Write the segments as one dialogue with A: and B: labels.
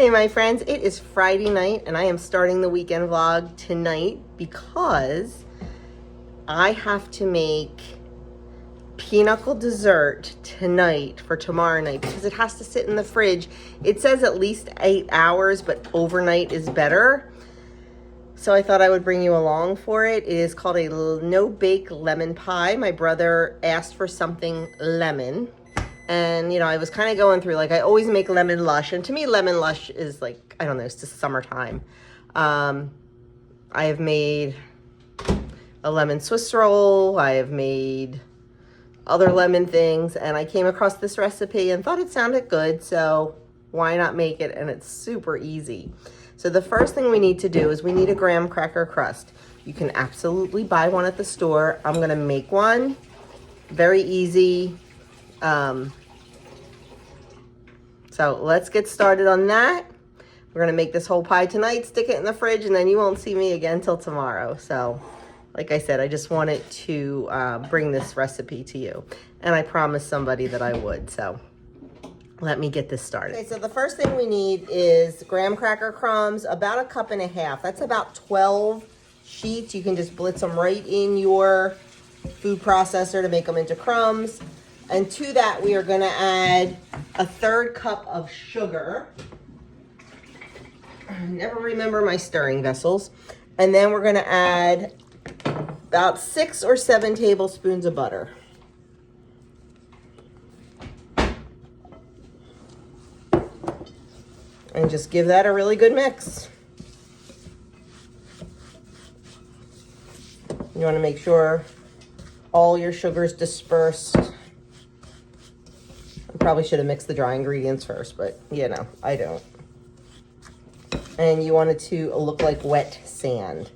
A: Hey my friends, it is Friday night and I am starting the weekend vlog tonight because I have to make pinochle dessert tonight for tomorrow night because it has to sit in the fridge. It says at least 8 hours, but overnight is better. So I thought I would bring you along for it. It is called a no-bake lemon pie. My brother asked for something lemon. And, you know, I was kind of going through, like, I always make lemon lush. And to me, lemon lush is like, I don't know, it's just summertime. I have made a lemon Swiss roll. I have made other lemon things. And I came across this recipe and thought it sounded good. So why not make it? And it's super easy. So the first thing we need to do is we need a graham cracker crust. You can absolutely buy one at the store. I'm going to make one. Very easy. So let's get started on that. We're gonna make this whole pie tonight, stick it in the fridge, and then you won't see me again till tomorrow. So like I said, I just wanted to bring this recipe to you, and I promised somebody that I would. So let me get this started. Okay, so the first thing we need is graham cracker crumbs, about 1.5 cups. That's about 12 sheets. You can just blitz them right in your food processor to make them into crumbs. And to that, we are going to add 1/3 cup of sugar. I never remember my stirring vessels. And then we're going to add about 6 or 7 tablespoons of butter. And just give that a really good mix. You want to make sure all your sugar's dispersed. Probably should have mixed the dry ingredients first, but you know, I don't. And you want it to look like wet sand.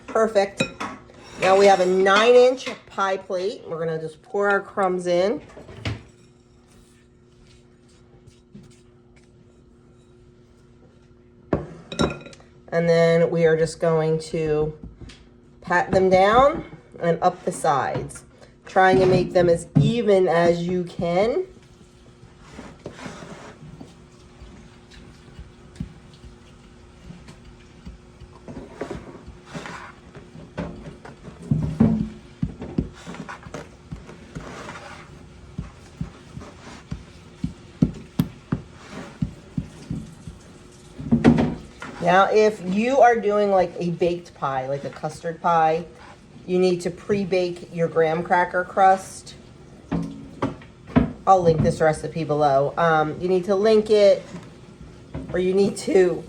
A: Perfect. Now we have a 9-inch pie plate. We're gonna just pour our crumbs in. And then we are just going to pat them down and up the sides, trying to make them as even as you can. Now, if you are doing like a baked pie, like a custard pie, you need to pre-bake your graham cracker crust. I'll link this recipe below. You need to link it, or you need to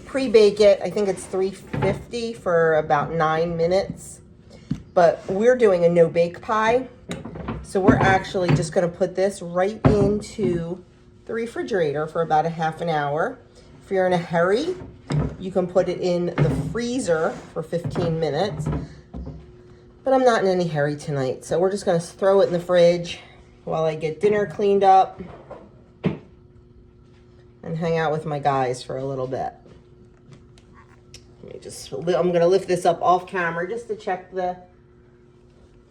A: pre-bake it. I think it's 350 for about 9 minutes. But we're doing a no-bake pie. So we're actually just gonna put this right into the refrigerator for about 1/2 hour. If you're in a hurry, you can put it in the freezer for 15 minutes. But I'm not in any hurry tonight, so we're just gonna throw it in the fridge while I get dinner cleaned up and hang out with my guys for a little bit. I'm gonna lift this up off camera just to check the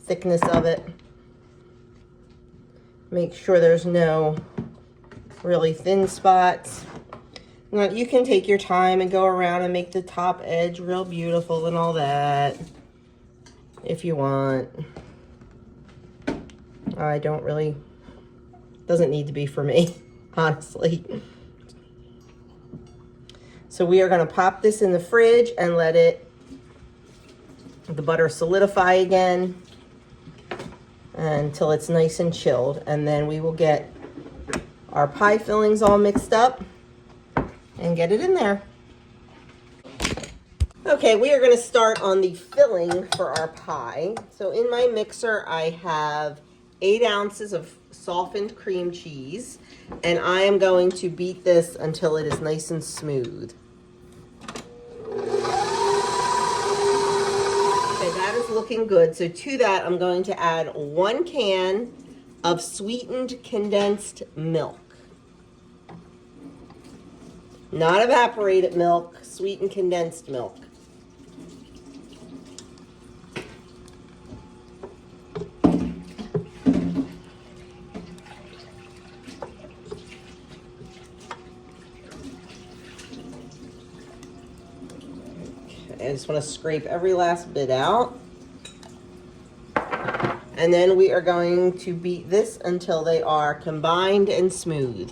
A: thickness of it. Make sure there's no really thin spots. Now, you can take your time and go around and make the top edge real beautiful and all that, if you want. I don't really, doesn't need to be for me, honestly. So we are gonna pop this in the fridge and let the butter solidify again until it's nice and chilled. And then we will get our pie fillings all mixed up and get it in there. Okay, we are going to start on the filling for our pie. So in my mixer, I have 8 ounces of softened cream cheese, and I am going to beat this until it is nice and smooth. Okay, that is looking good. So to that, I'm going to add 1 can of sweetened condensed milk. Not evaporated milk, sweetened condensed milk. I just want to scrape every last bit out. And then we are going to beat this until they are combined and smooth.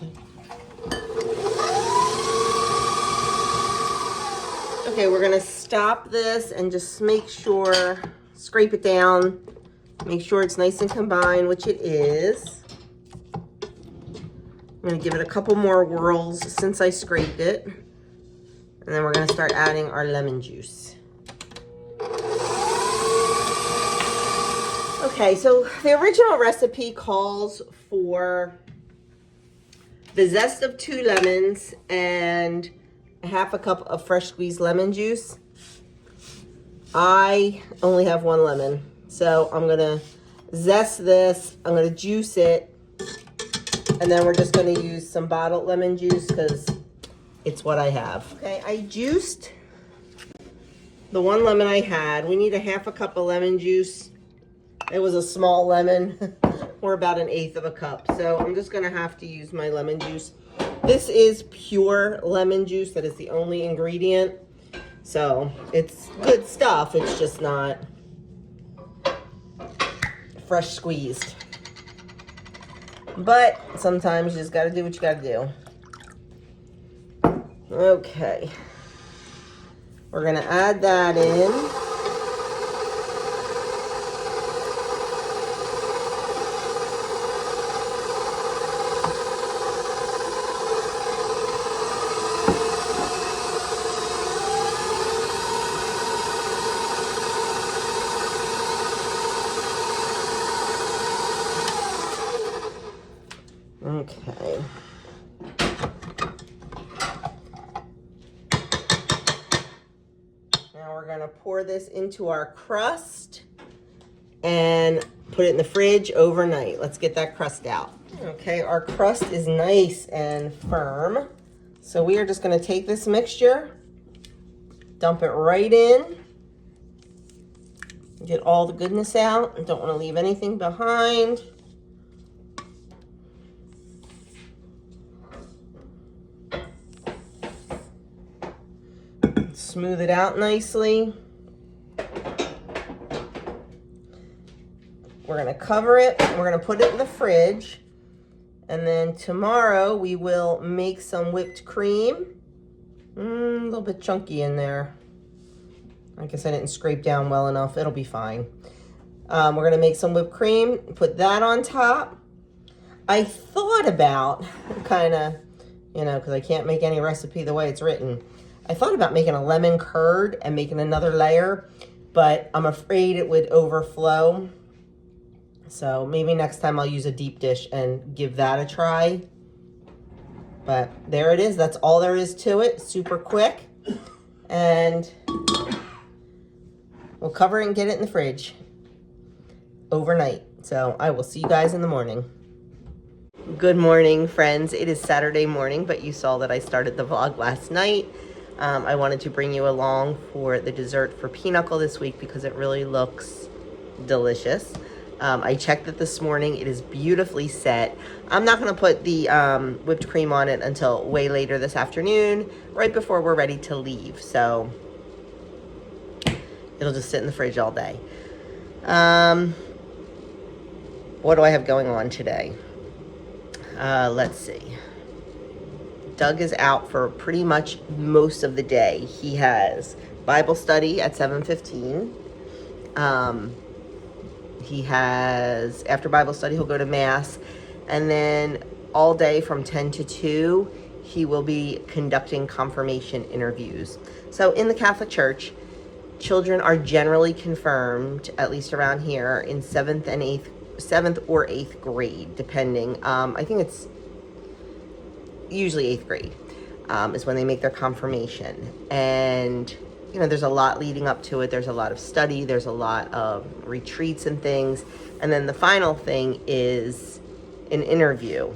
A: Okay, we're gonna stop this and just make sure, scrape it down, make sure it's nice and combined, which it is. I'm gonna give it a couple more whirls since I scraped it. And then we're gonna start adding our lemon juice. Okay, so the original recipe calls for the zest of 2 lemons and half a cup of fresh squeezed lemon juice. I only have 1 lemon, so I'm gonna zest this, I'm gonna juice it, and then we're just gonna use some bottled lemon juice because it's what I have. Okay, I juiced the 1 lemon I had. We need a half a cup of lemon juice. It was a small lemon, or about 1/8 of a cup. So I'm just gonna have to use my lemon juice. This is pure lemon juice. That is the only ingredient. So it's good stuff. It's just not fresh squeezed. But sometimes you just gotta do what you gotta do. Okay. We're gonna add that in. Okay. Now we're going to pour this into our crust and put it in the fridge overnight. Let's get that crust out. Okay, our crust is nice and firm. So we are just going to take this mixture, dump it right in, get all the goodness out. Don't want to leave anything behind. Smooth it out nicely. We're going to cover it. We're going to put it in the fridge. And then tomorrow we will make some whipped cream. A little bit chunky in there. I guess I didn't scrape down well enough. It'll be fine. We're going to make some whipped cream. Put that on top. I thought about kind of, you know, because I can't make any recipe the way it's written. I thought about making a lemon curd and making another layer, but I'm afraid it would overflow. So maybe next time I'll use a deep dish and give that a try. But there it is. That's all there is to it. Super quick. And we'll cover it and get it in the fridge overnight. So I will see you guys in the morning. Good morning, friends. It is Saturday morning, but you saw that I started the vlog last night. I wanted to bring you along for the dessert for pinochle this week because it really looks delicious. I checked it this morning. It is beautifully set. I'm not going to put the whipped cream on it until way later this afternoon, right before we're ready to leave. So it'll just sit in the fridge all day. What do I have going on today? Let's see. Doug is out for pretty much most of the day. He has Bible study at 7:15. He has, after Bible study, he'll go to Mass. And then all day from 10 to 2, he will be conducting confirmation interviews. So in the Catholic Church, children are generally confirmed, at least around here, in 7th or 8th grade, depending. I think it's usually 8th grade is when they make their confirmation. And you know, there's a lot leading up to it. There's a lot of study. There's a lot of retreats and things. And then the final thing is an interview,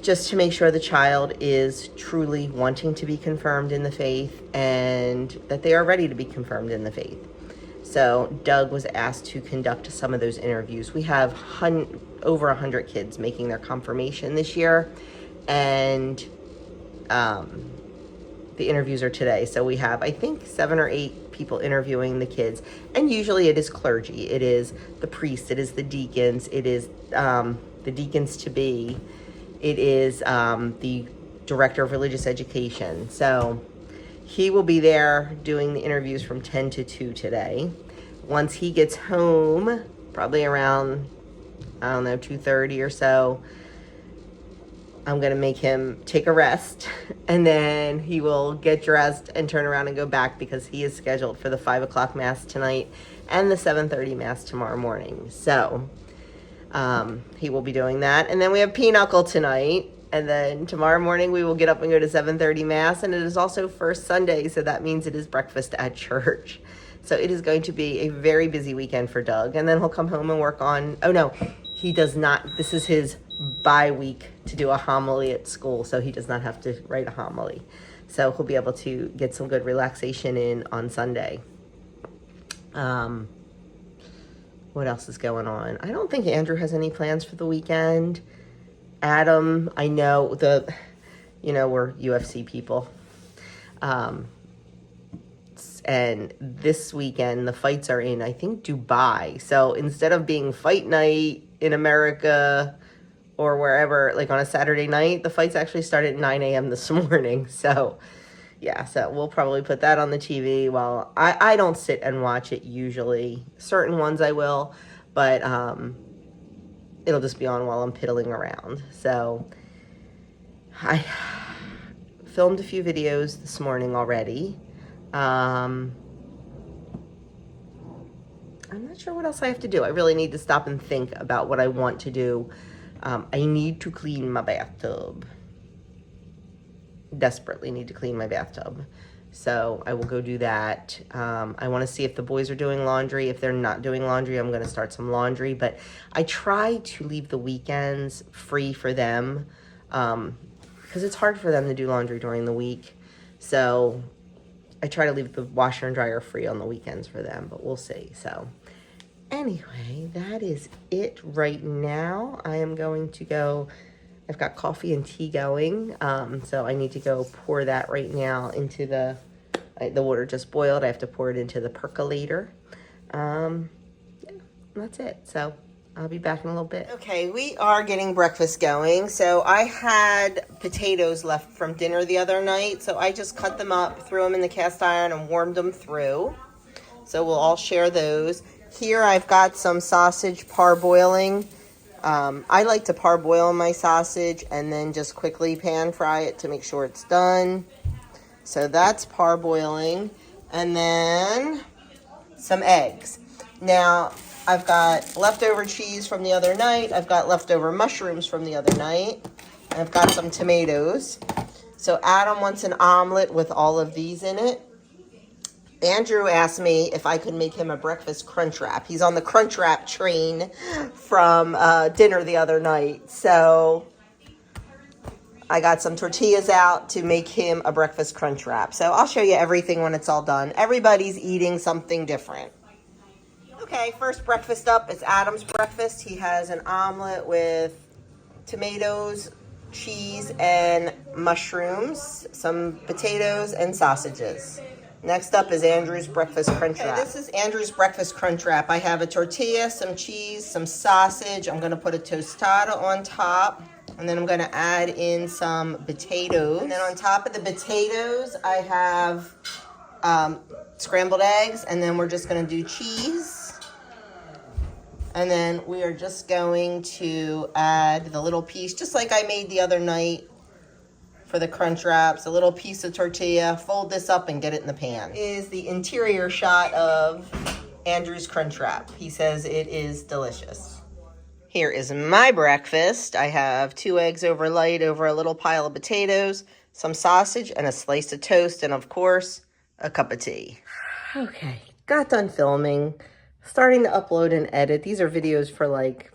A: just to make sure the child is truly wanting to be confirmed in the faith and that they are ready to be confirmed in the faith. So Doug was asked to conduct some of those interviews. We have over 100 kids making their confirmation this year. And the interviews are today. So we have, I think, 7 or 8 people interviewing the kids. And usually it is clergy. It is the priest. It is the deacons. It is the deacons-to-be. It is the director of religious education. So he will be there doing the interviews from 10 to 2 today. Once he gets home, probably around, I don't know, 2:30 or so, I'm going to make him take a rest, and then he will get dressed and turn around and go back because he is scheduled for the 5 o'clock mass tonight and the 7:30 mass tomorrow morning. So he will be doing that. And then we have pinochle tonight. And then tomorrow morning we will get up and go to 7:30 mass. And it is also First Sunday, so that means it is breakfast at church. So it is going to be a very busy weekend for Doug. And then he'll come home and work on, oh no, he does not. This is his bye week to do a homily at school, so he does not have to write a homily. So he'll be able to get some good relaxation in on Sunday. What else is going on? I don't think Andrew has any plans for the weekend. Adam, I know we're UFC people. And this weekend, the fights are in, I think, Dubai. So instead of being fight night in America or wherever, like on a Saturday night, the fights actually start at 9 a.m. this morning. So, yeah, so we'll probably put that on the TV. While I don't sit and watch it usually. Certain ones I will, but it'll just be on while I'm piddling around. So I filmed a few videos this morning already. I'm not sure what else I have to do. I really need to stop and think about what I want to do. I need to clean my bathtub. Desperately need to clean my bathtub. So I will go do that. I want to see if the boys are doing laundry. If they're not doing laundry, I'm going to start some laundry. But I try to leave the weekends free for them because it's hard for them to do laundry during the week. So I try to leave the washer and dryer free on the weekends for them, but we'll see. So anyway, that is it right now. I am going to go, I've got coffee and tea going, so I need to go pour that right now into the water just boiled. I have to pour it into the percolator. Yeah, that's it. So I'll be back in a little bit. Okay, we are getting breakfast going. So I had potatoes left from dinner the other night, so I just cut them up, threw them in the cast iron, and warmed them through. So we'll all share those. Here I've got some sausage parboiling. I like to parboil my sausage and then just quickly pan fry it to make sure it's done. So that's parboiling. And then some eggs. Now, I've got leftover cheese from the other night. I've got leftover mushrooms from the other night. And I've got some tomatoes. So Adam wants an omelet with all of these in it. Andrew asked me if I could make him a breakfast crunch wrap. He's on the crunch wrap train from dinner the other night. So I got some tortillas out to make him a breakfast crunch wrap. So I'll show you everything when it's all done. Everybody's eating something different. Okay, first breakfast up is Adam's breakfast. He has an omelet with tomatoes, cheese, and mushrooms, some potatoes, and sausages. Next up is Andrew's breakfast crunch wrap. This is Andrew's breakfast crunch wrap. I have a tortilla, some cheese, some sausage. I'm going to put a tostada on top, and then I'm going to add in some potatoes. And then on top of the potatoes, I have scrambled eggs, and then we're just going to do cheese. And then we are just going to add the little piece, just like I made the other night for the crunch wraps, a little piece of tortilla, fold this up and get it in the pan. Is the interior shot of Andrew's crunch wrap. He says it is delicious. Here is my breakfast. I have 2 eggs over light over a little pile of potatoes, some sausage, and a slice of toast, and of course, a cup of tea. Okay, got done filming. Starting to upload and edit. These are videos for like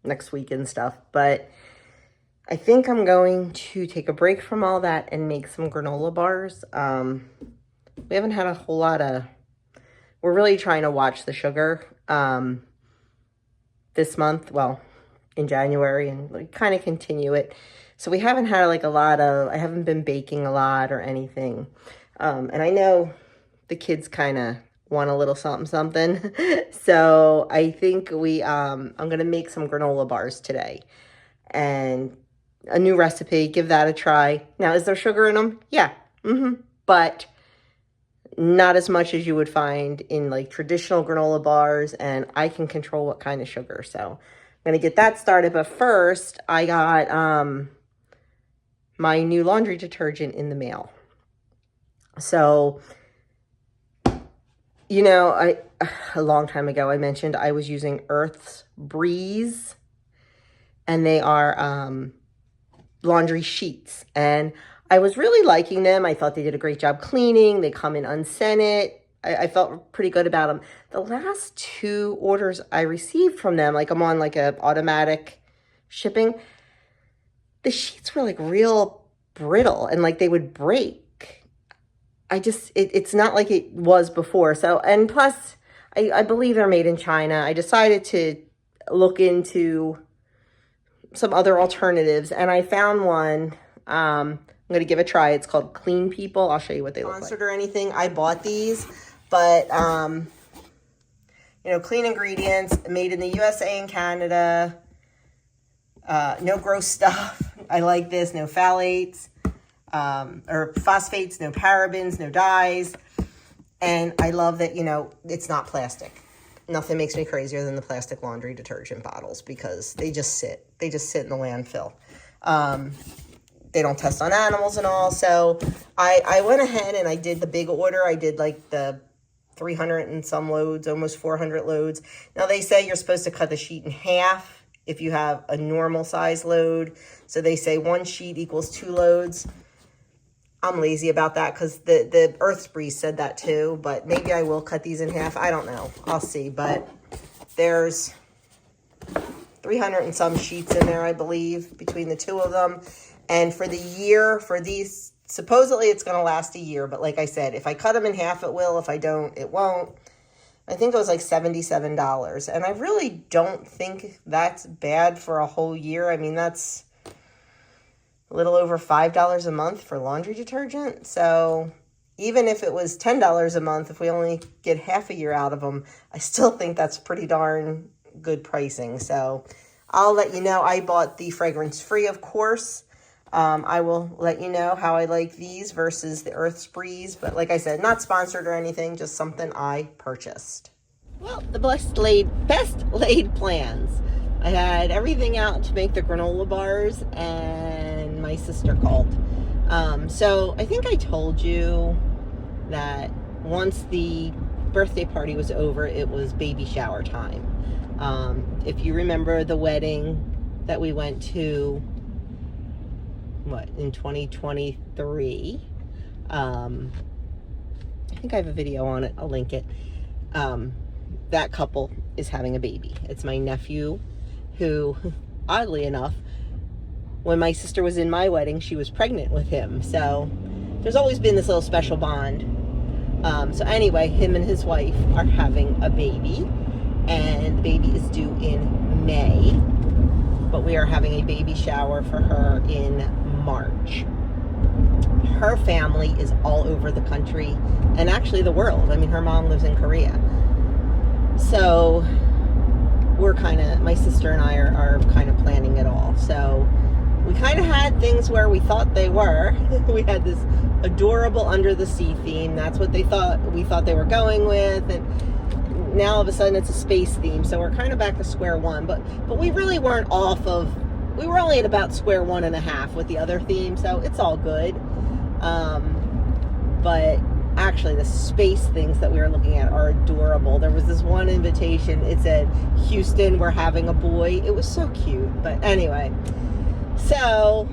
A: next week and stuff, but I think I'm going to take a break from all that and make some granola bars. We haven't had a whole lot of, we're really trying to watch the sugar this month. Well, in January and like kind of continue it. So we haven't had like I haven't been baking a lot or anything. And I know the kids kind of want a little something something. So I think I'm going to make some granola bars today. And a new recipe, give that a try. Now, is there sugar in them? Yeah. But not as much as you would find in like traditional granola bars, and I can control what kind of sugar. So I'm going to get that started. But first, I got my new laundry detergent in the mail. So, you know, a long time ago, I mentioned I was using Earth's Breeze, and they are laundry sheets. And I was really liking them. I thought they did a great job cleaning. They come in unscented. I felt pretty good about them. The last 2 orders I received from them, like I'm on like a automatic shipping, the sheets were like real brittle and like they would break. It's not like it was before. So, and plus I believe they're made in China. I decided to look into some other alternatives, and I found one. I'm going to give it a try. It's called Clean People. I'll show you what they look like. Sponsored or anything. I bought these, but, you know, clean ingredients, made in the USA and Canada. No gross stuff. I like this. No phthalates, or phosphates, no parabens, no dyes. And I love that, you know, it's not plastic. Nothing makes me crazier than the plastic laundry detergent bottles because they just sit. They just sit in the landfill. They don't test on animals and all. So I went ahead and I did the big order. I did like the 300 and some loads, almost 400 loads. Now they say you're supposed to cut the sheet in half if you have a normal size load. So they say 1 sheet equals 2 loads. I'm lazy about that because the Earth's Breeze said that too, but maybe I will cut these in half. I don't know. I'll see. But there's 300 and some sheets in there, I believe, between the 2 of them. And for the year, for these, supposedly it's going to last a year. But like I said, if I cut them in half, it will. If I don't, it won't. I think it was like $77. And I really don't think that's bad for a whole year. I mean, that's a little over $5 a month for laundry detergent. So even if it was $10 a month, if we only get half a year out of them, I still think that's pretty darn good pricing. So I'll let you know. I bought the fragrance free, of course. I will let you know how I like these versus the Earth's Breeze. But like I said, not sponsored or anything, just something I purchased. Well, the best laid plans. I had everything out to make the granola bars, and my sister called. So I think I told you that once the birthday party was over, it was baby shower time. If you remember the wedding that we went to, in 2023, I think I have a video on it. I'll link it. That couple is having a baby. It's my nephew, who, oddly enough, when my sister was in my wedding, she was pregnant with him. So there's always been this little special bond. So anyway, him and his wife are having a baby, and the baby is due in May, but we are having a baby shower for her in March. Her family is all over the country and actually the world. I mean, her mom lives in Korea. So we're my sister and I are kind of planning it all. So we kind of had things where we thought they were. We had this adorable under the sea theme. That's what we thought they were going with. And now all of a sudden it's a space theme. So we're kind of back to square one, but we really weren't we were only at about square 1.5 with the other theme. So it's all good. But actually the space things that we were looking at are adorable. There was this one invitation. It said, Houston, we're having a boy. It was so cute. But anyway, so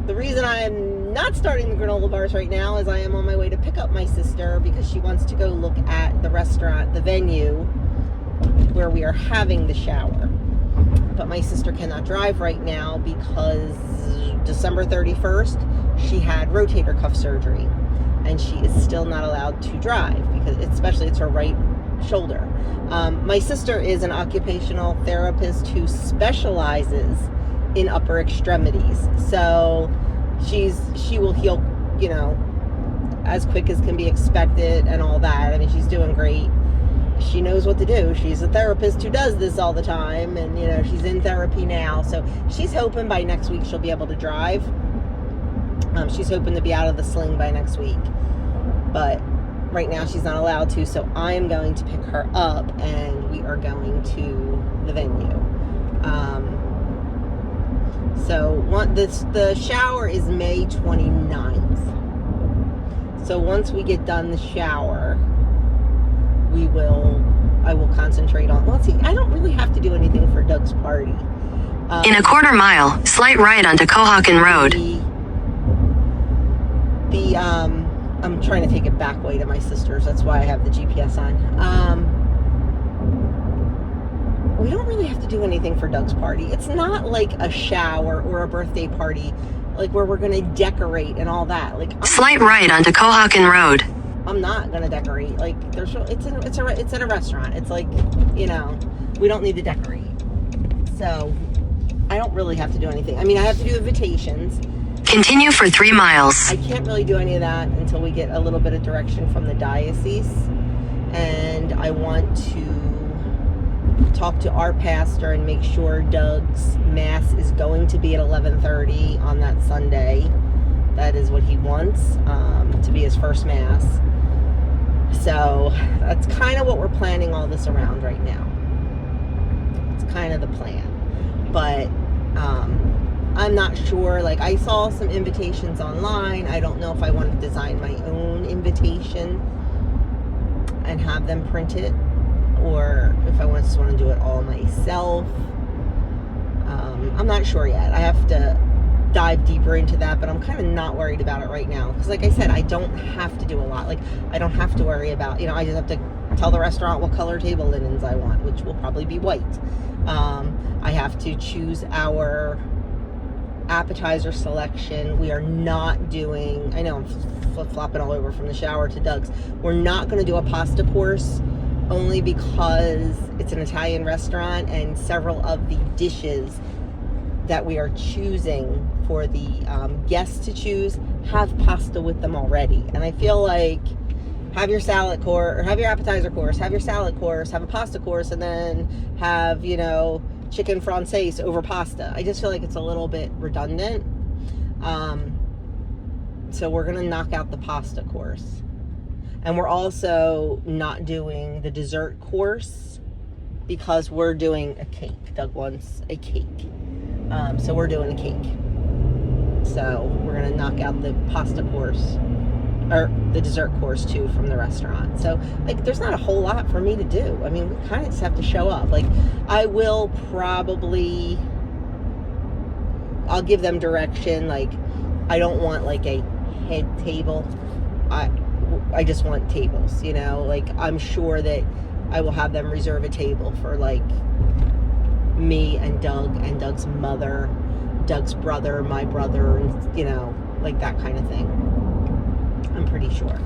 A: the reason I'm not starting the granola bars right now is I am on my way to pick up my sister because she wants to go look at the restaurant, the venue where we are having the shower. But my sister cannot drive right now because December 31st, she had rotator cuff surgery. And she is still not allowed to drive because especially it's her right shoulder. My sister is an occupational therapist who specializes in upper extremities. So she will heal, you know, as quick as can be expected and all that. I mean, she's doing great. She knows what to do. She's a therapist who does this all the time, and you know, she's in therapy now. So she's hoping by next week she'll be able to drive. She's hoping to be out of the sling by next week, but right now she's not allowed to. So I am going to pick her up, and we are going to the venue. The shower is May 29th. So once we get done the shower, I will concentrate on, well, see, I don't really have to do anything for Doug's party.
B: In a quarter mile, slight right onto Cohocton Road.
A: I'm trying to take it back way to my sister's. That's why I have the GPS on. We don't really have to do anything for Doug's party. It's not like a shower or a birthday party, like where we're going to decorate and all that. Like,
B: slight right onto Cohocton Road.
A: I'm not gonna decorate. Like, it's at a restaurant. It's like, you know, we don't need to decorate. So I don't really have to do anything. I mean, I have to do invitations.
B: Continue for 3 miles.
A: I can't really do any of that until we get a little bit of direction from the diocese. And I want to talk to our pastor and make sure Doug's mass is going to be at 11:30 on that Sunday. That is what he wants, to be his first mass. So that's kind of what we're planning all this around right now. It's kind of the plan. But I'm not sure. Like, I saw some invitations online. I don't know if I want to design my own invitation and have them printed, or if I just want to do it all myself. I'm not sure yet. I have to dive deeper into that, but I'm kind of not worried about it right now, because like I said, I don't have to do a lot. Like, I don't have to worry about, you know, I just have to tell the restaurant what color table linens I want, which will probably be white. I have to choose our appetizer selection. We are not doing, I know I'm flip-flopping all over from the shower to Doug's. We're not going to do a pasta course, only because it's an Italian restaurant, and several of the dishes that we are choosing for the guests to choose have pasta with them already. And I feel like, have your salad course, or have your appetizer course, have your salad course, have a pasta course, and then have, you know, chicken francaise over pasta. I just feel like it's a little bit redundant. So we're gonna knock out the pasta course. And we're also not doing the dessert course because we're doing a cake. Doug wants a cake. So we're doing a cake. So we're gonna knock out the pasta course, or the dessert course too, from the restaurant. So like, there's not a whole lot for me to do. I mean, we kind of just have to show up. Like, I will probably, I'll give them direction. Like, I don't want like a head table. I just want tables, you know. Like, I'm sure that I will have them reserve a table for like me and Doug and Doug's mother, Doug's brother, my brother, and, you know, like that kind of thing. I'm pretty sure.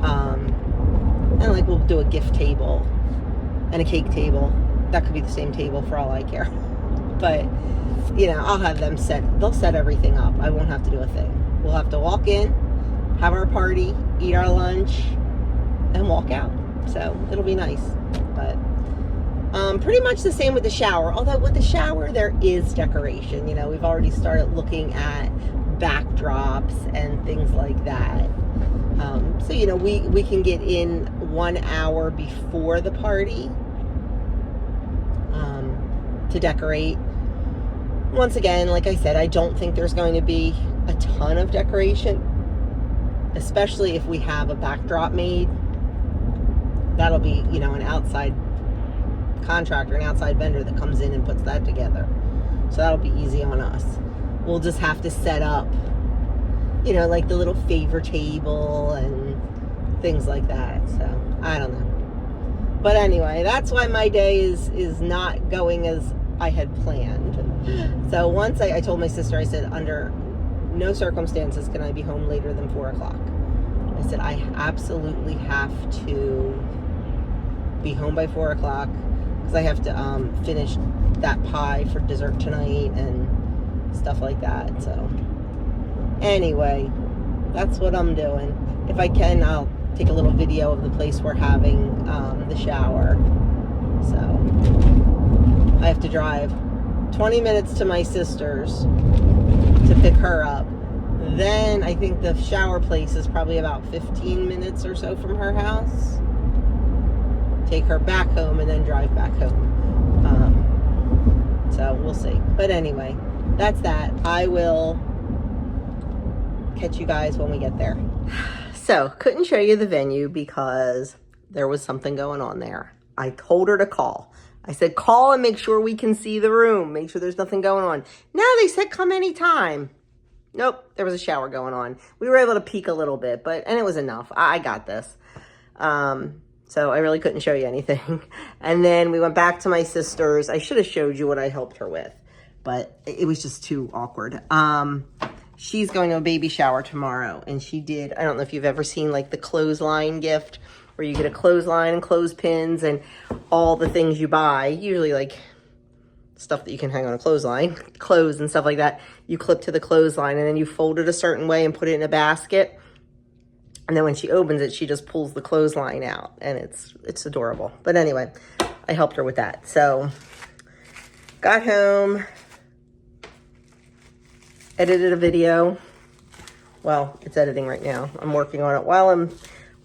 A: And like, we'll do a gift table and a cake table. That could be the same table for all I care. But, you know, I'll have them they'll set everything up. I won't have to do a thing. We'll have to walk in, have our party, eat our lunch, and walk out. So it'll be nice. But pretty much the same with the shower. Although with the shower, there is decoration. You know, we've already started looking at backdrops and things like that. So, you know, we can get in 1 hour before the party to decorate. Once again, like I said, I don't think there's going to be a ton of decoration, especially if we have a backdrop made. That'll be, you know, an outside contractor, an outside vendor that comes in and puts that together. So that'll be easy on us. We'll just have to set up, you know, like the little favor table and things like that. So I don't know. But anyway, that's why my day is not going as I had planned. So once I told my sister, I said, under no circumstances can I be home later than 4 o'clock. I said, I absolutely have to be home by 4 o'clock because I have to finish that pie for dessert tonight and stuff like that. So anyway, that's what I'm doing. If I can, I'll take a little video of the place we're having the shower. So I have to drive 20 minutes to my sister's to pick her up. Then I think the shower place is probably about 15 minutes or so from her house. Take her back home and then drive back home. So we'll see. But anyway, that's that. I will catch you guys when we get there. So couldn't show you the venue because there was something going on there. I told her to call. I said, call and make sure we can see the room. Make sure there's nothing going on. No, they said come anytime. Nope, there was a shower going on. We were able to peek a little bit, and it was enough. I got this. So I really couldn't show you anything. And then we went back to my sister's. I should have showed you what I helped her with, but it was just too awkward. She's going to a baby shower tomorrow, and she did, I don't know if you've ever seen like the clothesline gift, where you get a clothesline and clothespins and all the things you buy, usually like stuff that you can hang on a clothesline, clothes and stuff like that. You clip to the clothesline and then you fold it a certain way and put it in a basket. And then when she opens it, she just pulls the clothesline out, and it's adorable. But anyway, I helped her with that. So got home, edited a video. Well, it's editing right now. I'm working on it while I'm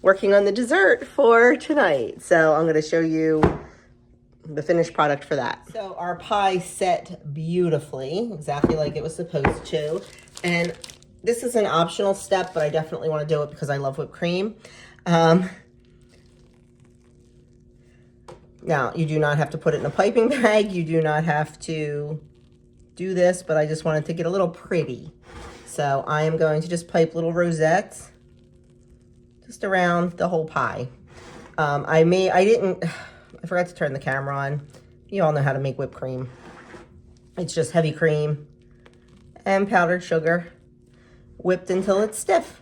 A: working on the dessert for tonight. So I'm going to show you the finished product for that. So our pie set beautifully, exactly like it was supposed to. And this is an optional step, but I definitely want to do it because I love whipped cream. Now, you do not have to put it in a piping bag. You do not have to do this, but I just wanted to get a little pretty. So I am going to just pipe little rosettes just around the whole pie. I forgot to turn the camera on. You all know how to make whipped cream. It's just heavy cream and powdered sugar, whipped until it's stiff.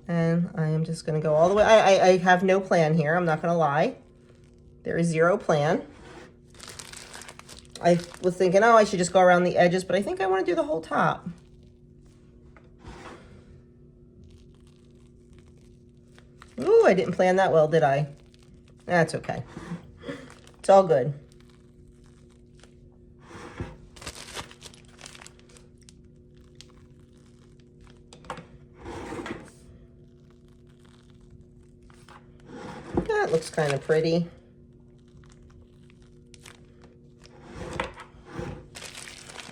A: And I am just going to go all the way. I have no plan here. I'm not going to lie. There is zero plan. I was thinking, oh, I should just go around the edges, but I think I want to do the whole top. Ooh, I didn't plan that well, did I? That's okay. It's all good. That looks kind of pretty.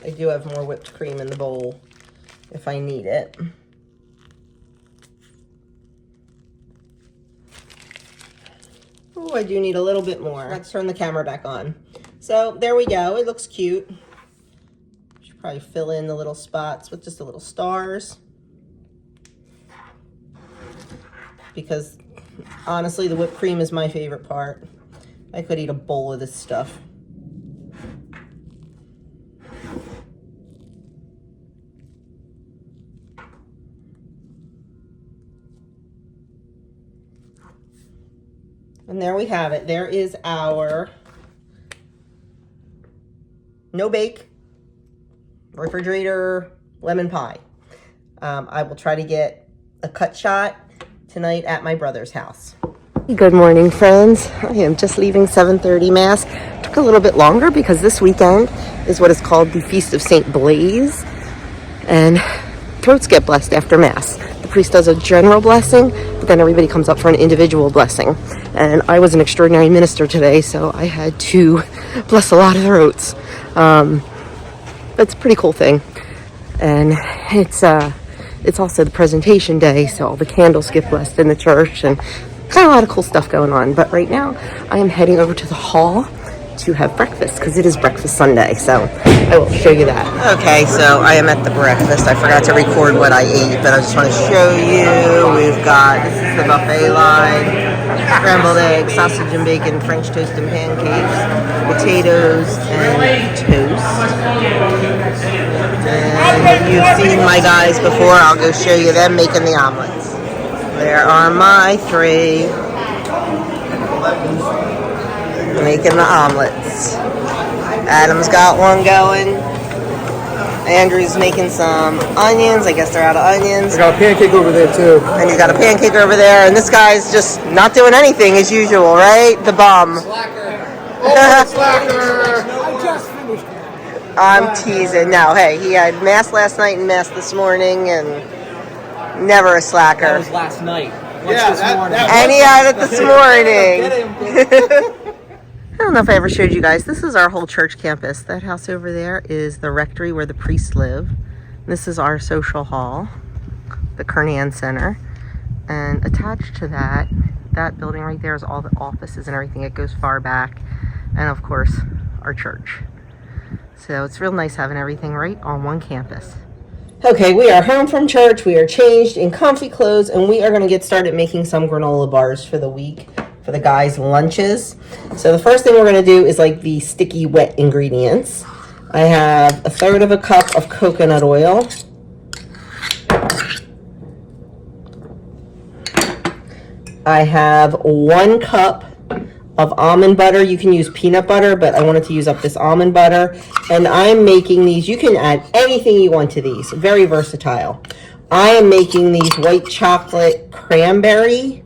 A: I do have more whipped cream in the bowl if I need it. Oh, I do need a little bit more. Let's turn the camera back on. So there we go. It looks cute. Should probably fill in the little spots with just the little stars. Because honestly, the whipped cream is my favorite part. I could eat a bowl of this stuff. And there we have it. There is our no bake refrigerator lemon pie. I will try to get a cut shot tonight at my brother's house. Good morning, friends. I am just leaving 7:30 Mass. Took a little bit longer because this weekend is what is called the Feast of St. Blaise, and throats get blessed after Mass. The priest does a general blessing, but then everybody comes up for an individual blessing. And I was an extraordinary minister today, so I had to bless a lot of throats. That's a pretty cool thing. And it's also the presentation day, so all the candles get blessed in the church, and kind of a lot of cool stuff going on. But right now, I am heading over to the hall to have breakfast, because it is breakfast Sunday, so I will show you that. Okay, so I am at the breakfast. I forgot to record what I ate, but I just want to show you. We've got, this is the buffet line, scrambled eggs, sausage and bacon, French toast and pancakes, potatoes and toast. And you've seen my guys before. I'll go show you them making the omelets. There are my three. Making the omelets. Adam's got one going. Andrew's making some onions. I guess they're out of onions.
C: I got a pancake over there too.
A: And he's got a pancake over there. And this guy's just not doing anything as usual, right? The bum.
C: Slacker. Oh, slacker. I just finished.
A: I'm teasing. No, hey, he had mass last night and mass this morning, and never a slacker.
D: That was last night. What's this morning?
A: And he had it this morning. I don't know if I ever showed you guys. This is our whole church campus. That house over there is the rectory where the priests live. This is our social hall, the Kernan Center. And attached to that building right there is all the offices and everything. It goes far back. And of course, our church. So it's real nice having everything right on one campus. Okay, we are home from church. We are changed in comfy clothes, and we are going to get started making some granola bars for the week for the guys' lunches. So the first thing we're going to do is like the sticky wet ingredients. I have 1/3 cup of coconut oil. I have 1 cup of almond butter. You can use peanut butter, but I wanted to use up this almond butter. And I'm making these, you can add anything you want to these, very versatile. I am making these white chocolate cranberry.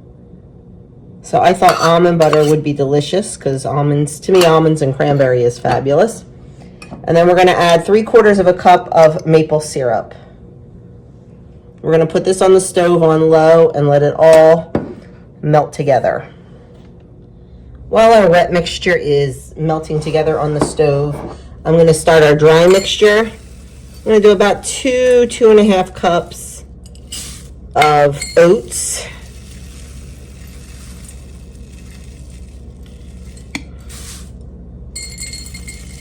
A: So I thought almond butter would be delicious because almonds, to me, almonds and cranberry is fabulous. And then we're going to add 3/4 cup of maple syrup. We're going to put this on the stove on low and let it all melt together. While our wet mixture is melting together on the stove, I'm going to start our dry mixture. I'm going to do about 2.5 cups of oats.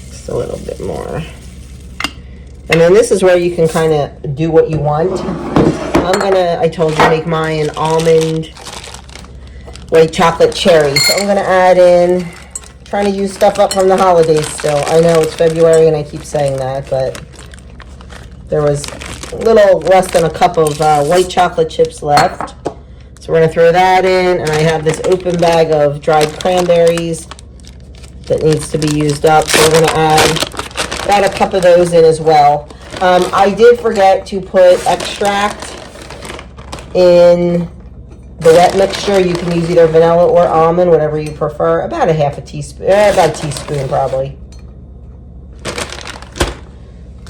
A: Just a little bit more. And then this is where you can kind of do what you want. I told you, make mine an almond white chocolate cherry. So I'm going to add in, trying to use stuff up from the holidays still. I know it's February and I keep saying that, but there was a little less than a cup of white chocolate chips left. So we're going to throw that in, and I have this open bag of dried cranberries that needs to be used up. So we're going to add a cup of those in as well. I did forget to put extract in the wet mixture. You can use either vanilla or almond, whatever you prefer. About a teaspoon, about a teaspoon probably.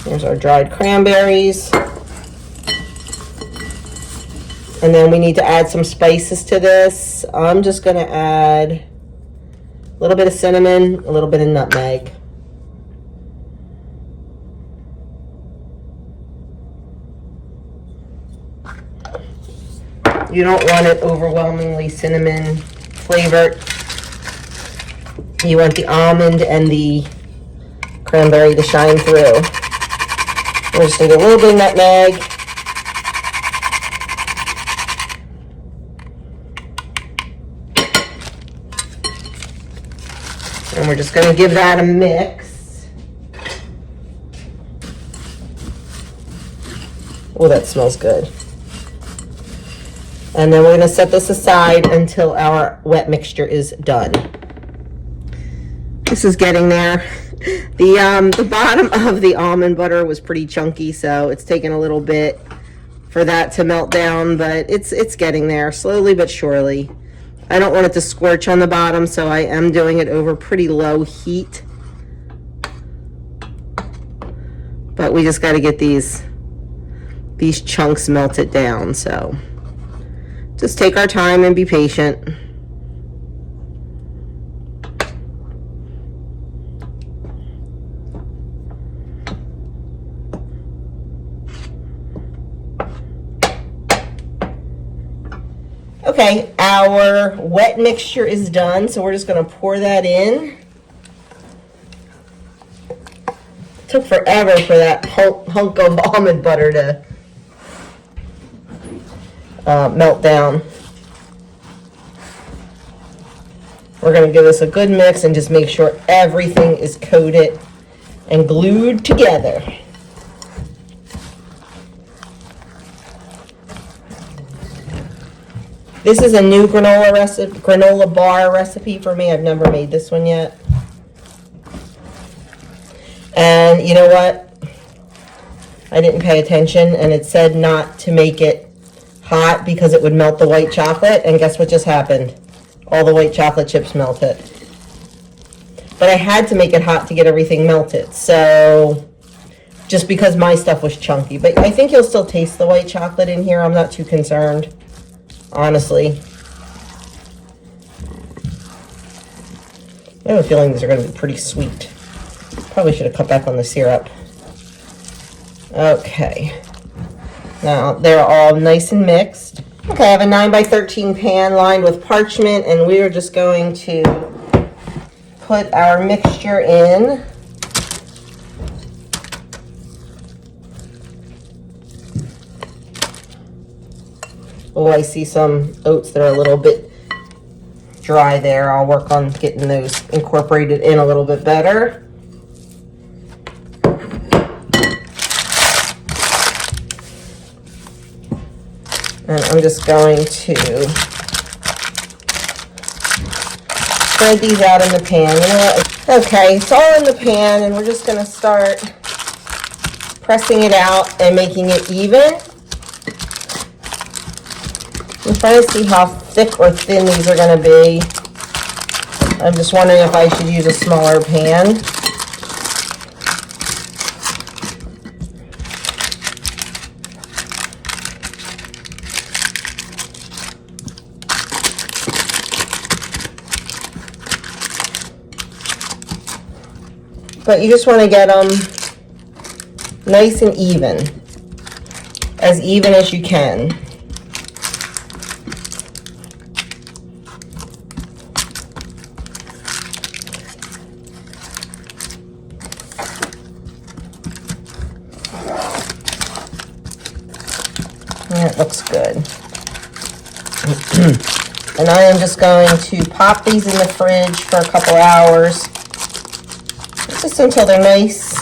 A: Here's our dried cranberries. And then we need to add some spices to this. I'm just going to add a little bit of cinnamon, a little bit of nutmeg. You don't want it overwhelmingly cinnamon flavored. You want the almond and the cranberry to shine through. We're just going to do a little bit of nutmeg. And we're just going to give that a mix. Oh, that smells good. And then we're going to set this aside until our wet mixture is done. This is getting there. The bottom of the almond butter was pretty chunky, so it's taken a little bit for that to melt down, but it's getting there, slowly but surely. I don't want it to scorch on the bottom, so I am doing it over pretty low heat. But we just got to get these chunks melted down, so just take our time and be patient. Okay, our wet mixture is done, so we're just going to pour that in. It took forever for that hunk of almond butter to melt down. We're going to give this a good mix and just make sure everything is coated and glued together. This is a new granola bar recipe for me. I've never made this one yet. And you know what? I didn't pay attention, and it said not to make it hot because it would melt the white chocolate, and guess what just happened? All the white chocolate chips melted. But I had to make it hot to get everything melted, so just because my stuff was chunky. But I think you'll still taste the white chocolate in here. I'm not too concerned, honestly. I have a feeling these are going to be pretty sweet. Probably should have cut back on the syrup. Okay. Now, they're all nice and mixed. Okay, I have a 9 by 13 pan lined with parchment, and we are just going to put our mixture in. Oh, I see some oats that are a little bit dry there. I'll work on getting those incorporated in a little bit better. And I'm just going to spread these out in the pan. You know what? Okay, it's all in the pan, and we're just going to start pressing it out and making it even. I'm trying to see how thick or thin these are going to be. I'm just wondering if I should use a smaller pan. But you just want to get them nice and even as you can. That looks good. And I am just going to pop these in the fridge for a couple hours. Just until they're nice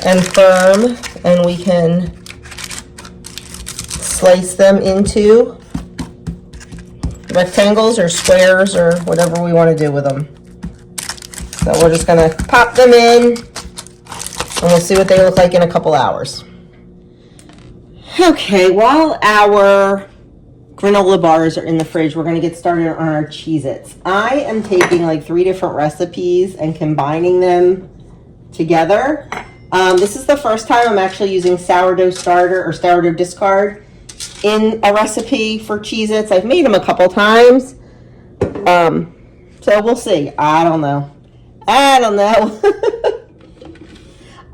A: and firm, and we can slice them into rectangles or squares or whatever we want to do with them. So we're just going to pop them in, and we'll see what they look like in a couple hours. Okay, while our granola bars are in the fridge, we're going to get started on our Cheez-Its. I am taking like 3 different recipes and combining them together. This is the first time I'm actually using sourdough starter or sourdough discard in a recipe for Cheez-Its. I've made them a couple times. So we'll see. I don't know.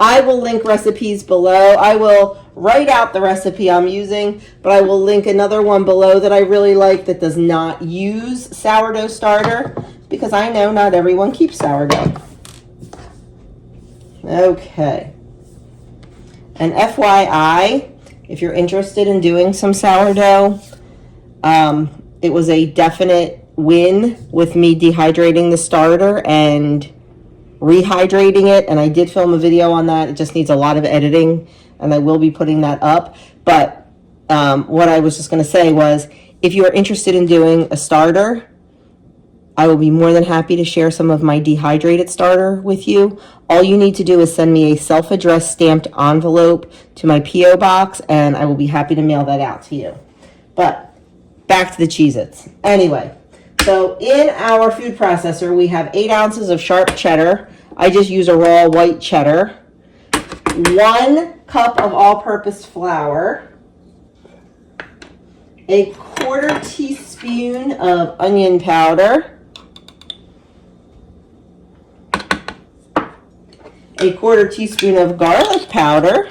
A: I will link recipes below. I will write out the recipe I'm using, but I will link another one below that I really like that does not use sourdough starter, because I know not everyone keeps sourdough. Okay. And FYI, if you're interested in doing some sourdough, it was a definite win with me dehydrating the starter and rehydrating it, and I did film a video on that. It just needs a lot of editing, and I will be putting that up. But what I was just going to say was, if you are interested in doing a starter, I will be more than happy to share some of my dehydrated starter with you. All you need to do is send me a self-addressed stamped envelope to my P.O. box, and I will be happy to mail that out to you. But back to the Cheez-Its. Anyway, so in our food processor, we have 8 ounces of sharp cheddar. I just use a raw white cheddar. 1 cup of all-purpose flour. A 1/4 teaspoon of onion powder. A 1/4 teaspoon of garlic powder.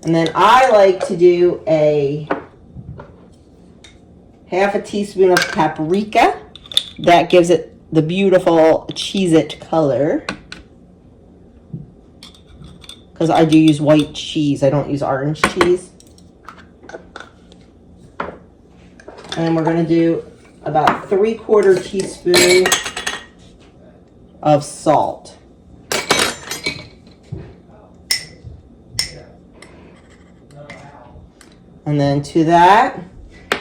A: And then I like to do a 1/2 teaspoon of paprika. That gives it the beautiful Cheez-It color. Because I do use white cheese. I don't use orange cheese. And we're going to do about 3/4 teaspoon of salt. And then to that,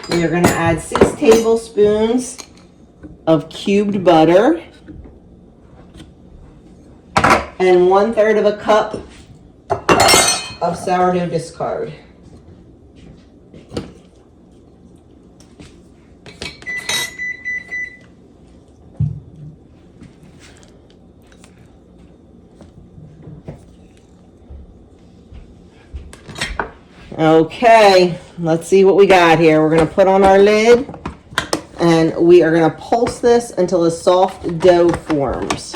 A: we are going to add 6 tablespoons of cubed butter and 1/3 of a cup of sourdough discard. Okay, let's see what we got here. We're going to put on our lid and we are going to pulse this until a soft dough forms.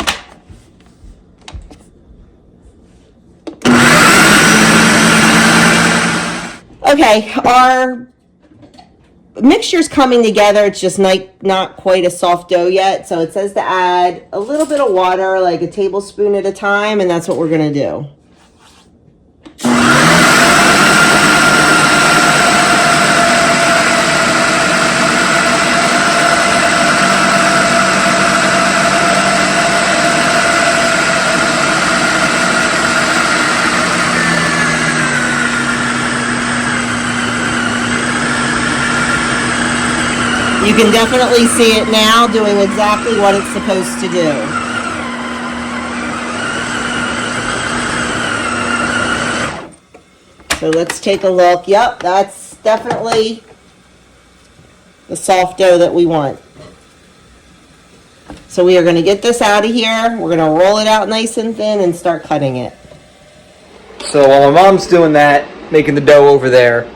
A: Okay, our mixture's coming together. It's just not quite a soft dough yet. So it says to add a little bit of water, like a tablespoon at a time, and that's what we're going to do. You can definitely see it now doing exactly what it's supposed to do. So let's take a look. Yep, that's definitely the soft dough that we want. So we are going to get this out of here. We're going to roll it out nice and thin and start cutting it.
D: So while my mom's doing that, making the dough over there,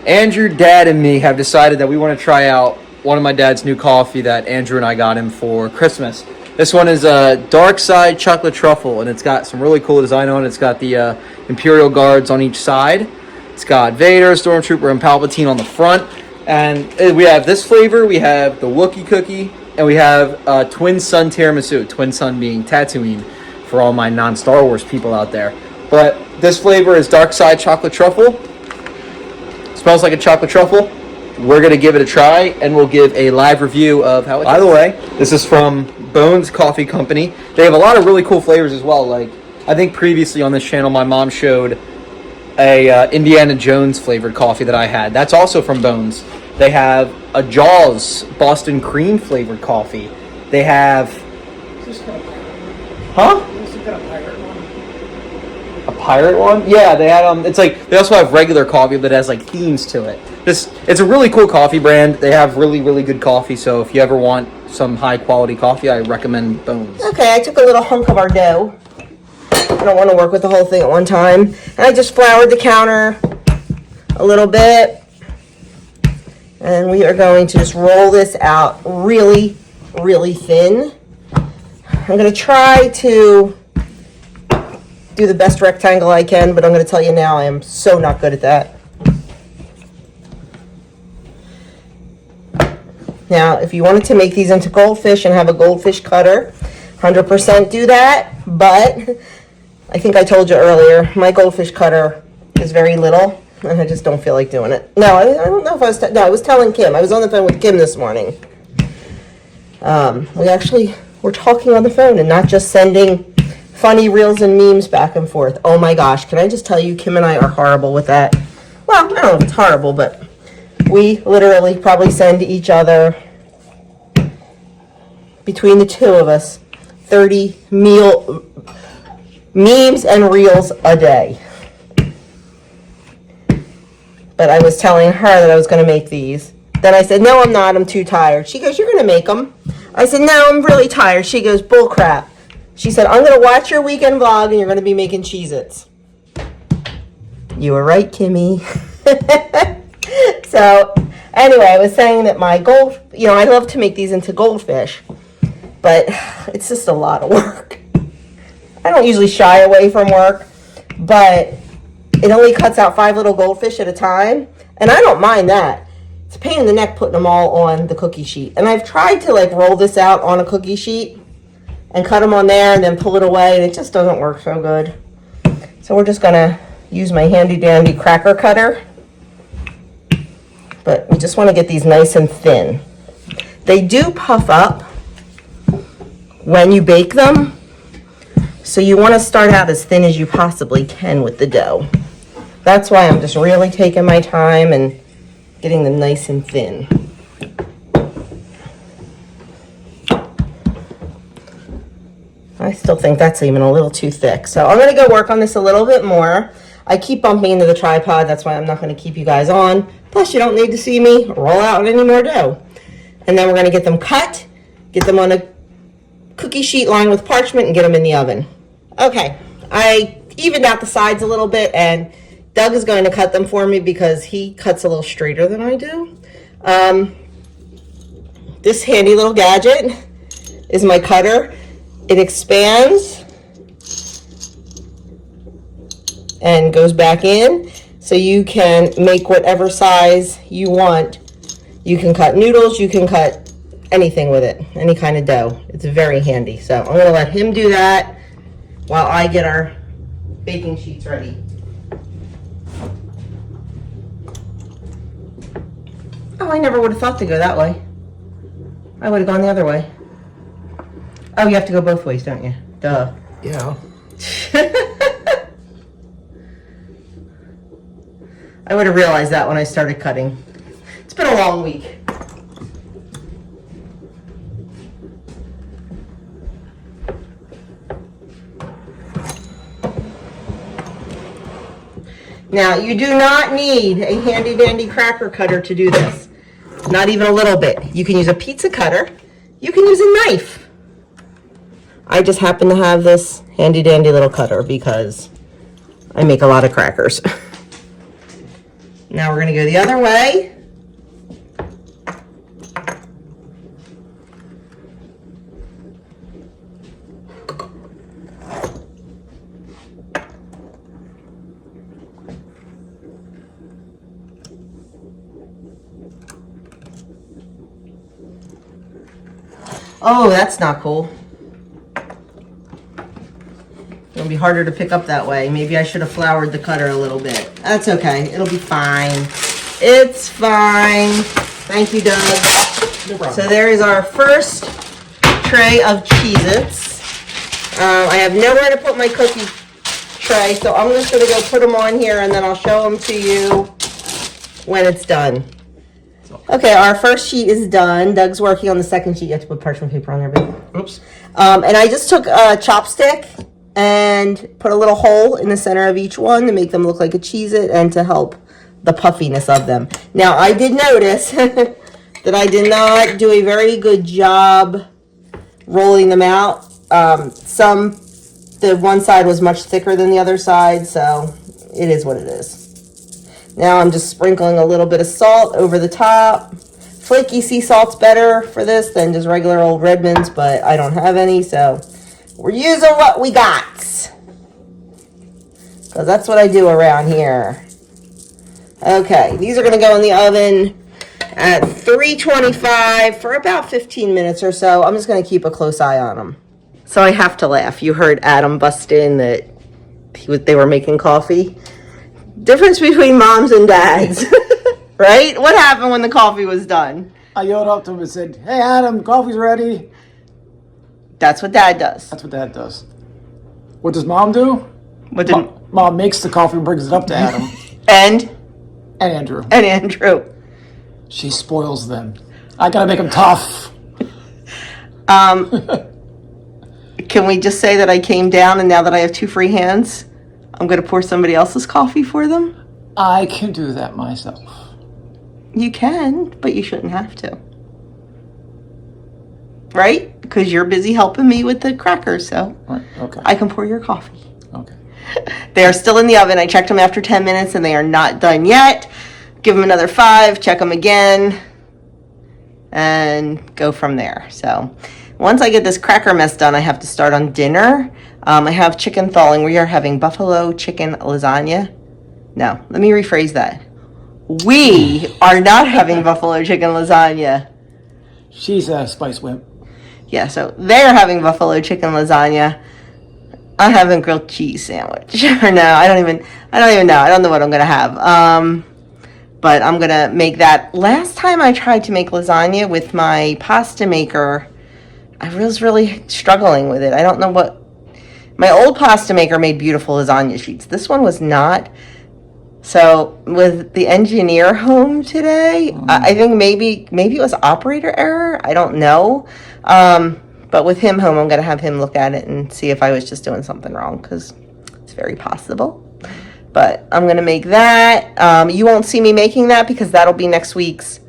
D: Andrew, Dad, and me have decided that we want to try out one of my dad's new coffee that Andrew and I got him for Christmas. This one is a dark side chocolate truffle, and it's got some really cool design on it. It's got the Imperial Guards on each side. It's got Vader, Stormtrooper, and Palpatine on the front. And we have this flavor, we have the Wookiee cookie, and we have Twin Sun tiramisu. Twin Sun being Tatooine for all my non-Star Wars people out there. But this flavor is dark side chocolate truffle. Smells like a chocolate truffle. We're going to give it a try, and we'll give a live review of how it tastes. By the way, this is from Bones Coffee Company. They have a lot of really cool flavors as well. Like, I think previously on this channel, my mom showed a Indiana Jones flavored coffee that I had. That's also from Bones. They have a Jaws Boston cream flavored coffee. They have... Huh? A pirate one? Yeah, they had it's like they also have regular coffee that has like themes to it. It's a really cool coffee brand. They have really, really good coffee, so if you ever want some high quality coffee, I recommend Bones. Okay, I took a little hunk of our dough. I don't want to work with the whole thing at one time. And I just floured the counter a little bit. And we are going to just roll this out really, really thin. I'm going to try to do the best rectangle I can, but I'm going to tell you now, I am so not good at that. Now, if you wanted to make these into goldfish and have a goldfish cutter, 100% do that, but I think I told you earlier, my goldfish cutter is very little, and I just don't feel like doing it. No, I don't know if I was, no, I was telling Kim. I was on the phone with Kim this morning. We're talking on the phone and not just sending funny reels and memes back and forth. Oh my gosh, can I just tell you, Kim and I are horrible with that. Well, I don't know if it's horrible, but we literally probably send each other, between the two of us, 30 memes and reels a day. But I was telling her that I was going to make these. Then I said, no, I'm not. I'm too tired. She goes, you're going to make them. I said, no, I'm really tired. She goes, bull crap. She said, I'm going to watch your weekend vlog and you're going to be making Cheez-Its. You were right, Kimmy. So, anyway, I was saying that my I love to make these into goldfish, but it's just a lot of work. I don't usually shy away from work, but it only cuts out 5 little goldfish at a time, and I don't mind that. It's a pain in the neck putting them all on the cookie sheet, and I've tried to roll this out on a cookie sheet and cut them on there and then pull it away, and it just doesn't work so good. So we're just gonna use my handy dandy cracker cutter. But we just want to get these nice and thin. They do puff up when you bake them, so you want to start out as thin as you possibly can with the dough.
A: That's why I'm just really taking my time and getting them nice and thin. I still think that's even a little too thick. So I'm going to go work on this a little bit more. I keep bumping into the tripod. That's why I'm not going to keep you guys on. Plus, you don't need to see me roll out any more dough. And then we're going to get them cut, get them on a cookie sheet lined with parchment, and get them in the oven. Okay, I evened out the sides a little bit, and Doug is going to cut them for me because he cuts a little straighter than I do. This handy little gadget is my cutter. It expands and goes back in, so you can make whatever size you want. You can cut noodles, you can cut anything with it, any kind of dough. It's very handy. So I'm going to let him do that while I get our baking sheets ready. Oh, I never would have thought to go that way. I would have gone the other way. Oh, you have to go both ways, don't you? Duh.
C: Yeah.
A: I would have realized that when I started cutting. It's been a long week. Now, you do not need a handy dandy cracker cutter to do this. Not even a little bit. You can use a pizza cutter. You can use a knife. I just happen to have this handy dandy little cutter because I make a lot of crackers. Now we're going to go the other way. Oh, that's not cool. It'll be harder to pick up that way. Maybe I should have floured the cutter a little bit. That's okay. It'll be fine. It's fine. Thank you, Doug.
C: No problem.
A: So there is our first tray of Cheez-Its. I have nowhere to put my cookie tray, so I'm just going to go put them on here, and then I'll show them to you when it's done. Okay, our first sheet is done. Doug's working on the second sheet. You have to put parchment paper on there, baby.
C: Oops.
A: And I just took a chopstick and put a little hole in the center of each one to make them look like a Cheez-It and to help the puffiness of them. Now, I did notice that I did not do a very good job rolling them out. The one side was much thicker than the other side, so it is what it is. Now I'm just sprinkling a little bit of salt over the top. Flaky sea salt's better for this than just regular old Redmond's, but I don't have any, so we're using what we got. Because that's what I do around here. Okay, these are going to go in the oven at 325 for about 15 minutes or so. I'm just going to keep a close eye on them. So I have to laugh. You heard Adam bust in that they were making coffee. Difference between moms and dads, right? What happened when the coffee was done?
C: I yelled up to him and said, "Hey, Adam, coffee's ready."
A: That's what Dad does.
C: That's what Dad does. What does Mom do? Mom makes the coffee and brings it up to Adam.
A: And
C: Andrew.
A: And Andrew.
C: She spoils them. I gotta make them tough.
A: Can we just say that I came down and now that I have 2 free hands, I'm going to pour somebody else's coffee for them?
C: I can do that myself.
A: You can, but you shouldn't have to. Right? Because you're busy helping me with the crackers, so
C: Right. Okay.
A: I can pour your coffee.
C: Okay.
A: They are still in the oven. I checked them after 10 minutes and they are not done yet. Give them another 5, check them again, and go from there. So once I get this cracker mess done, I have to start on dinner. I have chicken thawing. We are having buffalo chicken lasagna. No, let me rephrase that. We are not having buffalo chicken lasagna.
C: She's a spice wimp.
A: Yeah, so they're having buffalo chicken lasagna. I'm having grilled cheese sandwich. Or no, I don't even know. I don't know what I'm gonna have. But I'm gonna make that. Last time I tried to make lasagna with my pasta maker, I was really struggling with it. I don't know what. My old pasta maker made beautiful lasagna sheets. This one was not. So with the engineer home today, I think maybe it was operator error. I don't know. But with him home, I'm going to have him look at it and see if I was just doing something wrong, because it's very possible. But I'm going to make that. You won't see me making that because that'll be next week's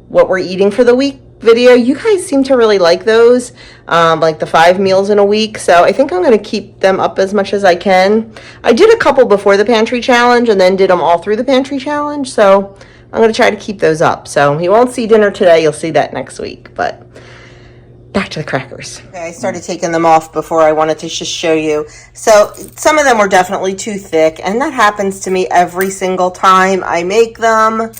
A: what we're eating for the week video. You guys seem to really like those, like the 5 meals in a week. So I think I'm going to keep them up as much as I can. I did a couple before the pantry challenge and then did them all through the pantry challenge. So I'm going to try to keep those up. So you won't see dinner today. You'll see that next week. But back to the crackers. Okay, I started taking them off before I wanted to just show you. So some of them were definitely too thick, and that happens to me every single time I make them.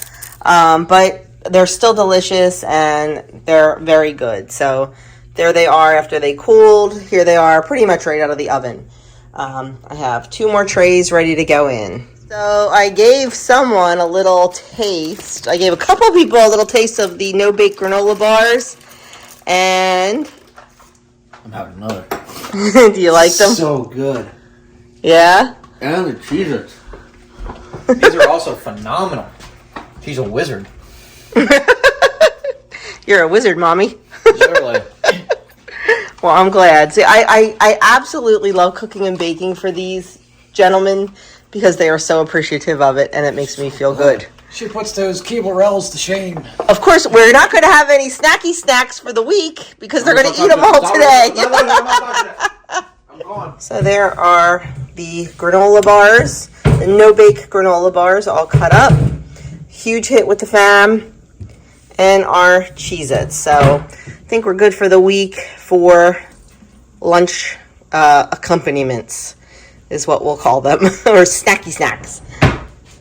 A: But they're still delicious and they're very good. So there they are after they cooled. Here they are pretty much right out of the oven. I have 2 more trays ready to go in. So I gave someone a little taste. I gave a couple people a little taste of the no-bake granola bars. And
E: I'm having another.
A: do you like them?
E: So good.
A: Yeah?
E: And the cheeses.
D: These are also phenomenal. She's a wizard.
A: You're a wizard, Mommy.
D: Literally.
A: Well, I'm glad. See, I absolutely love cooking and baking for these gentlemen because they are so appreciative of it, and it makes me feel good.
C: She puts those cable rails to shame.
A: Of course, we're not going to have any snacky snacks for the week because they're going to eat them all today.
E: I'm gone.
A: So there are the granola bars, the no-bake granola bars all cut up. Huge hit with the fam, and our Cheez-Its. So I think we're good for the week for lunch accompaniments is what we'll call them, or snacky snacks.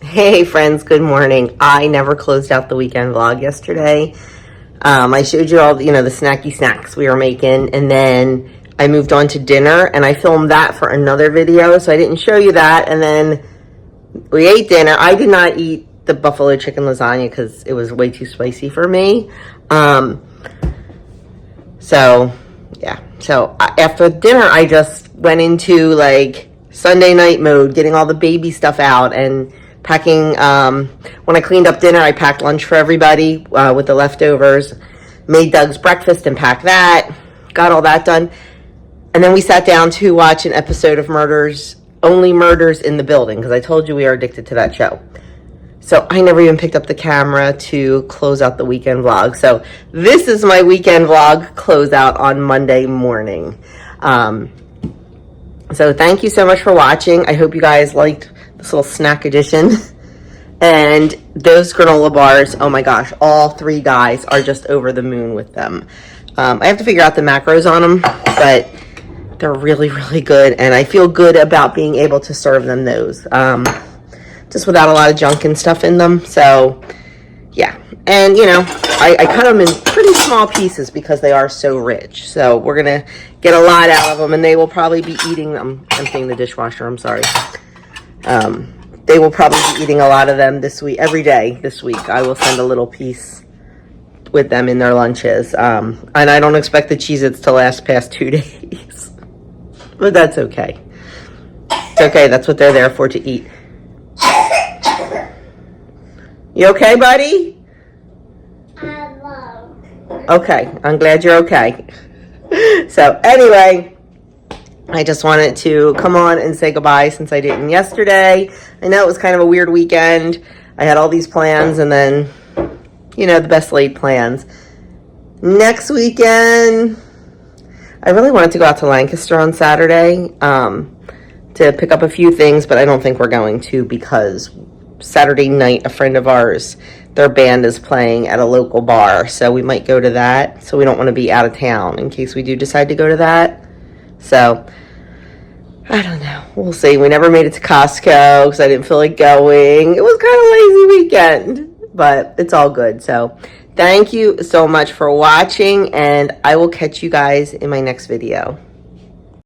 A: Hey friends, good morning. I never closed out the weekend vlog yesterday. I showed you all, the snacky snacks we were making, and then I moved on to dinner, and I filmed that for another video, so I didn't show you that. And then we ate dinner. I did not eat the buffalo chicken lasagna because it was way too spicy for me. So after dinner, I just went into like Sunday night mode, getting all the baby stuff out and packing. When I cleaned up dinner, I packed lunch for everybody with the leftovers, made Doug's breakfast and packed that, got all that done. And then we sat down to watch an episode of Only Murders in the Building, because I told you we are addicted to that show. So I never even picked up the camera to close out the weekend vlog. So this is my weekend vlog closeout on Monday morning. So thank you so much for watching. I hope you guys liked this little snack edition. And those granola bars, oh my gosh, all 3 guys are just over the moon with them. I have to figure out the macros on them, but they're really, really good. And I feel good about being able to serve them those. Just without a lot of junk and stuff in them. So yeah, and I cut them in pretty small pieces because they are so rich. So we're gonna get a lot out of them, and they will probably be eating them. I'm emptying the dishwasher, I'm sorry. They will probably be eating a lot of them this week. Every day this week I will send a little piece with them in their lunches. And I don't expect the Cheez-Its to last past 2 days. But that's okay. It's okay, that's what they're there for, to eat. You okay, buddy? Okay, I'm glad you're okay. So anyway, I just wanted to come on and say goodbye since I didn't yesterday. I know it was kind of a weird weekend. I had all these plans, and then, the best laid plans. Next weekend, I really wanted to go out to Lancaster on Saturday to pick up a few things, but I don't think we're going to because Saturday night, a friend of ours, their band is playing at a local bar, so we might go to that. So we don't want to be out of town in case we do decide to go to that. So I don't know. We'll see. We never made it to Costco because I didn't feel like going. It was kind of a lazy weekend, but it's all good. So thank you so much for watching, and I will catch you guys in my next video.